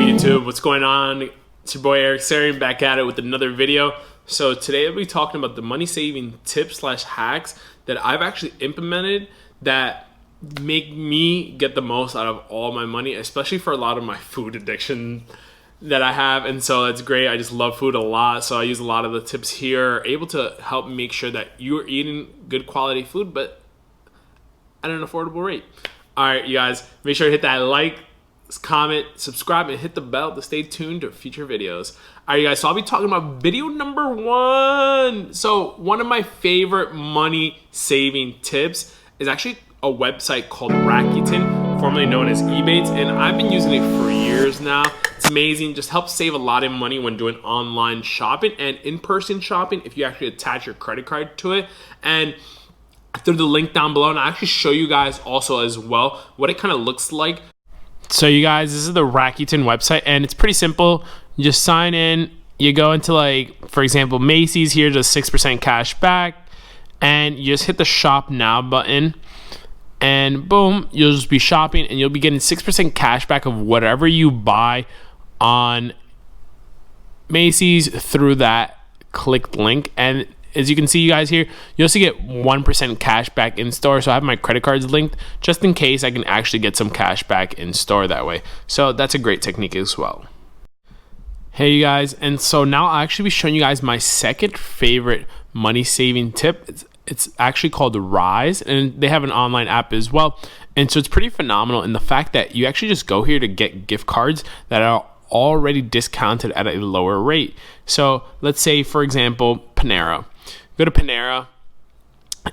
YouTube, what's going on? It's your boy Eric Sarian back at it with another video. So today I'll be talking about the money saving tips / hacks that I've actually implemented that make me get the most out of all my money, especially for a lot of my food addiction that I have. And so that's great. I just love food a lot. So I use a lot of the tips here, able to help make sure that you're eating good quality food, but at an affordable rate. All right, you guys, make sure to hit that like, comment, subscribe, and hit the bell to stay tuned to future videos. All right, you guys, so I'll be talking about video number 1. So one of my favorite money saving tips is actually a website called Rakuten, formerly known as Ebates, and I've been using it for years now. It's amazing, just helps save a lot of money when doing online shopping and in-person shopping if you actually attach your credit card to it. And through the link down below, and I'll actually show you guys also as well what it kind of looks like. So you guys, this is the Rakuten website, and it's pretty simple. You just sign in, you go into, like, for example, Macy's here, just 6% cash back, and you just hit the shop now button, and boom, you'll just be shopping, and you'll be getting 6% cash back of whatever you buy on Macy's through that clicked link. And as you can see, you guys here, you also get 1% cash back in store. So I have my credit cards linked just in case I can actually get some cash back in store that way. So that's a great technique as well. Hey you guys, and so now I'll actually be showing you guys my second favorite money saving tip. It's actually called Rise, and they have an online app as well. And so it's pretty phenomenal in the fact that you actually just go here to get gift cards that are already discounted at a lower rate. So let's say, for example, Panera. Go to Panera,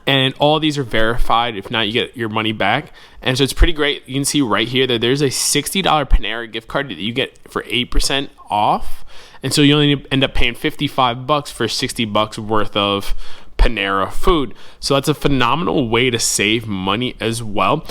and all these are verified. If not, you get your money back. And so it's pretty great. You can see right here that there's a $60 Panera gift card that you get for 8% off. And so you only end up paying $55 for $60 worth of Panera food. So that's a phenomenal way to save money as well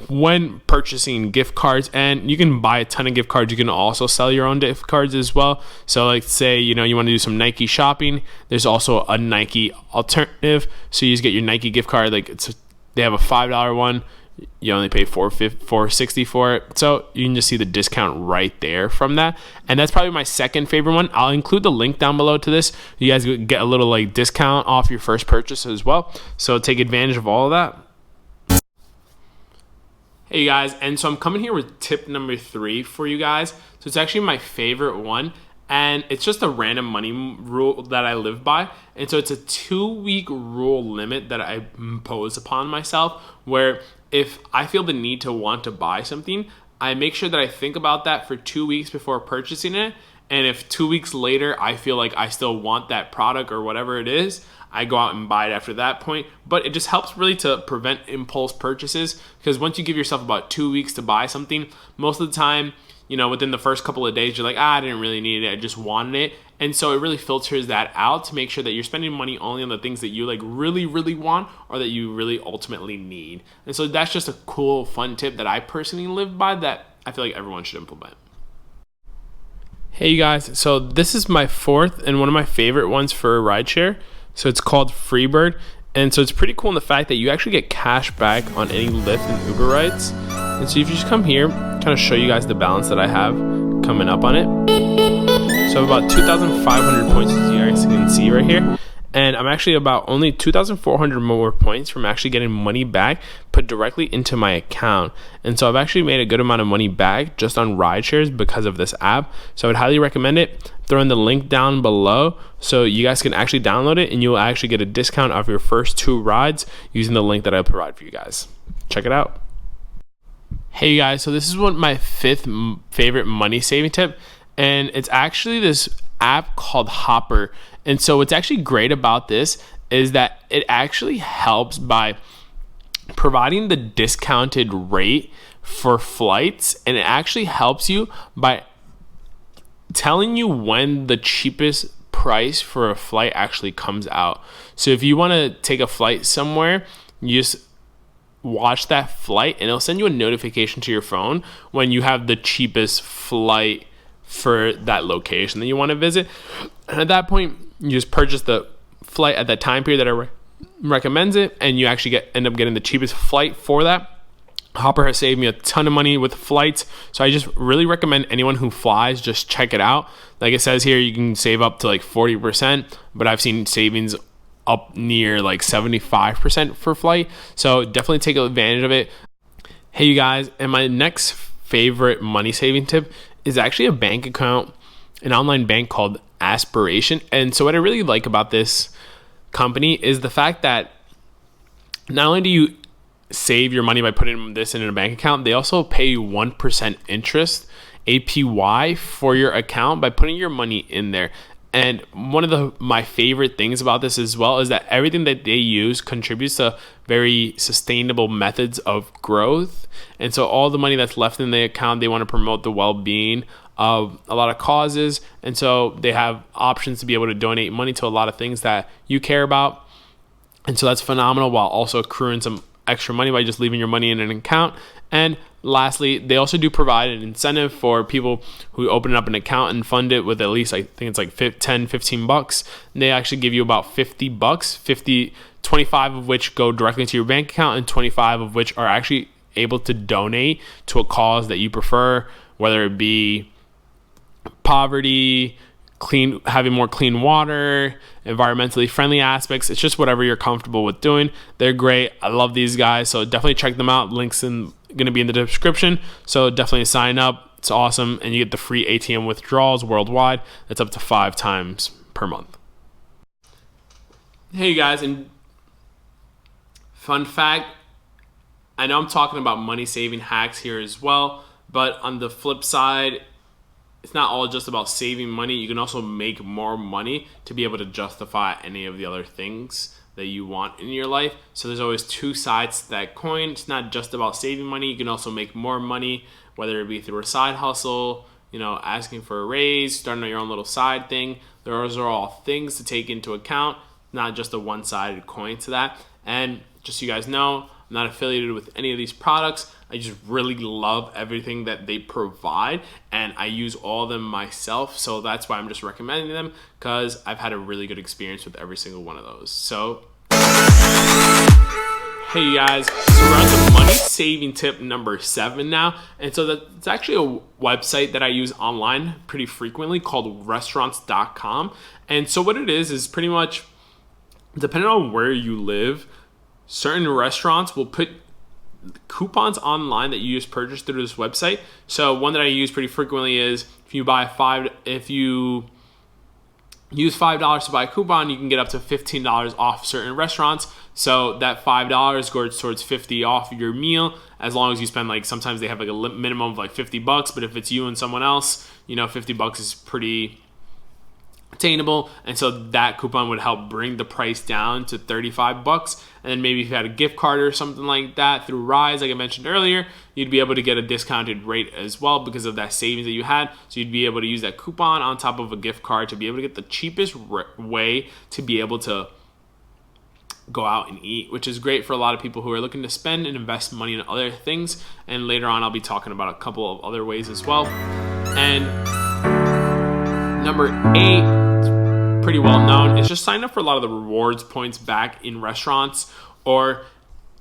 when purchasing gift cards. And you can buy a ton of gift cards. You can also sell your own gift cards as well. So like, say you want to do some Nike shopping, there's also a Nike alternative. So you just get your Nike gift card, like they have a $5 one, you only pay $4.60 for it. So you can just see the discount right there from that. And that's probably my second favorite one. I'll include the link down below to this. You guys get a little like discount off your first purchase as well. So take advantage of all of that. Hey you guys, and so I'm coming here with tip number 3 for you guys. So it's actually my favorite one, and it's just a random money rule that I live by. And so it's a 2-week rule limit that I impose upon myself, where if I feel the need to want to buy something, I make sure that I think about that for 2 weeks before purchasing it. And if 2 weeks later I feel like I still want that product or whatever it is, I go out and buy it after that point. But it just helps really to prevent impulse purchases, because once you give yourself about 2 weeks to buy something, most of the time, within the first couple of days, you're like, I didn't really need it, I just wanted it. And so it really filters that out to make sure that you're spending money only on the things that you like really, really want, or that you really ultimately need. And so that's just a cool, fun tip that I personally live by that I feel like everyone should implement. Hey you guys, so this is my 4th and one of my favorite ones for rideshare. So it's called Freebird, and so it's pretty cool in the fact that you actually get cash back on any Lyft and Uber rides. And so if you just come here, kind of show you guys the balance that I have coming up on it. So about 2,500 points, as you guys can see right here. And I'm actually about only 2,400 more points from actually getting money back put directly into my account. And so I've actually made a good amount of money back just on ride shares because of this app. So I would highly recommend it. Throw in the link down below so you guys can actually download it, and you'll actually get a discount off your first 2 rides using the link that I provide for you guys. Check it out. Hey you guys, so this is my 5th favorite money saving tip, and it's actually this app called Hopper. And so what's actually great about this is that it actually helps by providing the discounted rate for flights, and it actually helps you by telling you when the cheapest price for a flight actually comes out. So if you want to take a flight somewhere, you just watch that flight, and it'll send you a notification to your phone when you have the cheapest flight for that location that you want to visit. And at that point, you just purchase the flight at that time period that I recommends it, and you actually end up getting the cheapest flight for that. Hopper has saved me a ton of money with flights, so I just really recommend anyone who flies just check it out. Like it says here, you can save up to like 40%, but I've seen savings up near like 75% for flight, so definitely take advantage of it. Hey you guys, and my next favorite money saving tip is actually a bank account, an online bank called Aspiration. And so what I really like about this company is the fact that not only do you save your money by putting this in a bank account, they also pay you 1% interest, APY, for your account by putting your money in there. And one of my favorite things about this as well is that everything that they use contributes to very sustainable methods of growth. And so all the money that's left in the account, they want to promote the well-being of a lot of causes. And so they have options to be able to donate money to a lot of things that you care about. And so that's phenomenal, while also accruing some extra money by just leaving your money in an account. And lastly, they also do provide an incentive for people who open up an account and fund it with at least, I think it's like $10-15. They actually give you about $50, 25 of which go directly to your bank account, and 25 of which are actually able to donate to a cause that you prefer, whether it be poverty, having more clean water, environmentally friendly aspects. It's just whatever you're comfortable with doing. They're great. I love these guys, so definitely check them out. Links going to be in the description, so definitely sign up. It's awesome, and you get the free ATM withdrawals worldwide. That's up to 5 times per month. Hey guys, and fun fact, I know I'm talking about money saving hacks here as well, but on the flip side, it's not all just about saving money. You can also make more money to be able to justify any of the other things that you want in your life. So there's always two sides to that coin. It's not just about saving money. You can also make more money, whether it be through a side hustle, asking for a raise, starting your own little side thing. Those are all things to take into account, not just a one-sided coin to that. And just so you guys know, I'm not affiliated with any of these products. I just really love everything that they provide, and I use all of them myself. So that's why I'm just recommending them, because I've had a really good experience with every single one of those. So, hey you guys, so we're on to money saving tip number 7 now. And so that's actually a website that I use online pretty frequently called restaurants.com. And so what it is pretty much, depending on where you live, certain restaurants will put coupons online that you just purchase through this website. So one that I use pretty frequently is if you use $5 to buy a coupon, you can get up to $15 off certain restaurants. So that $5 goes towards $50 off your meal, as long as you spend, like, sometimes they have like a minimum of like $50, but if it's you and someone else, $50 is pretty attainable. And so that coupon would help bring the price down to $35. And then maybe if you had a gift card or something like that through Rise, like I mentioned earlier, you'd be able to get a discounted rate as well because of that savings that you had. So you'd be able to use that coupon on top of a gift card to be able to get the cheapest way to be able to go out and eat, which is great for a lot of people who are looking to spend and invest money in other things. And later on, I'll be talking about a couple of other ways as well. And number 8, pretty well known, is just sign up for a lot of the rewards points back in restaurants or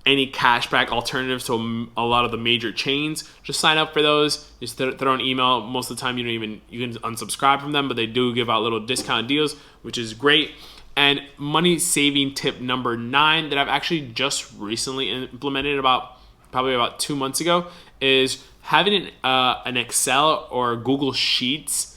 any cashback alternatives to a lot of the major chains. Just sign up for those. Just throw an email. Most of the time, you can unsubscribe from them, but they do give out little discount deals, which is great. And money saving tip number 9 that I've actually just recently implemented probably about 2 months ago is having an Excel or Google Sheets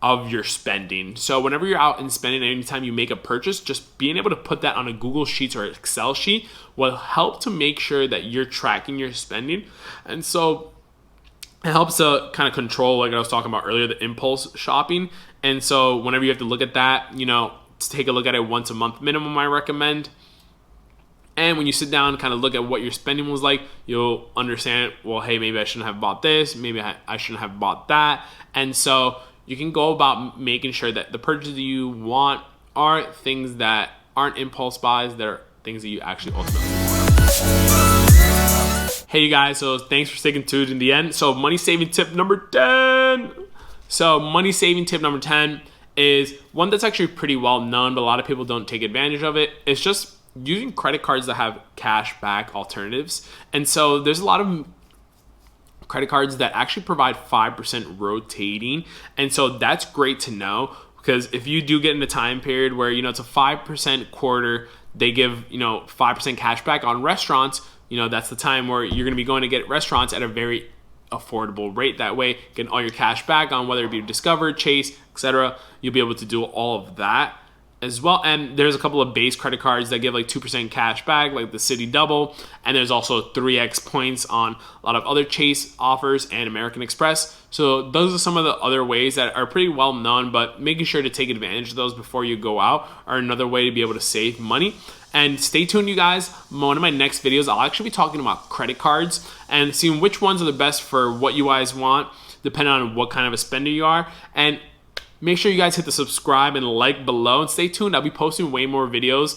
of your spending. So whenever you're out and spending, anytime you make a purchase, just being able to put that on a Google Sheets or Excel sheet will help to make sure that you're tracking your spending. And so it helps to kind of control, like I was talking about earlier, the impulse shopping. And so whenever you have to look at that, to take a look at it once a month minimum, I recommend. And when you sit down and kind of look at what your spending was like, you'll understand, well, hey, maybe I shouldn't have bought this. Maybe I shouldn't have bought that. And so you can go about making sure that the purchases you want are things that aren't impulse buys, that are things that you actually ultimately want. Hey, you guys, so thanks for sticking to it in the end. So money saving tip number 10. So money saving tip number 10 is one that's actually pretty well known, but a lot of people don't take advantage of it. It's just using credit cards that have cash back alternatives. And so there's a lot of credit cards that actually provide 5% rotating. And so that's great to know, because if you do get in a time period where, it's a 5% quarter, they give, 5% cash back on restaurants, that's the time where you're going to be going to get restaurants at a very affordable rate. That way, getting all your cash back on whether it be Discover, Chase, etc. You'll be able to do all of that as well. And there's a couple of base credit cards that give like 2% cash back, like the City Double, and there's also 3x points on a lot of other Chase offers and American Express. So those are some of the other ways that are pretty well known, but making sure to take advantage of those before you go out are another way to be able to save money. And stay tuned, you guys. One of my next videos, I'll actually be talking about credit cards and seeing which ones are the best for what you guys want, depending on what kind of a spender you are. And make sure you guys hit the subscribe and like below, and stay tuned. I'll be posting way more videos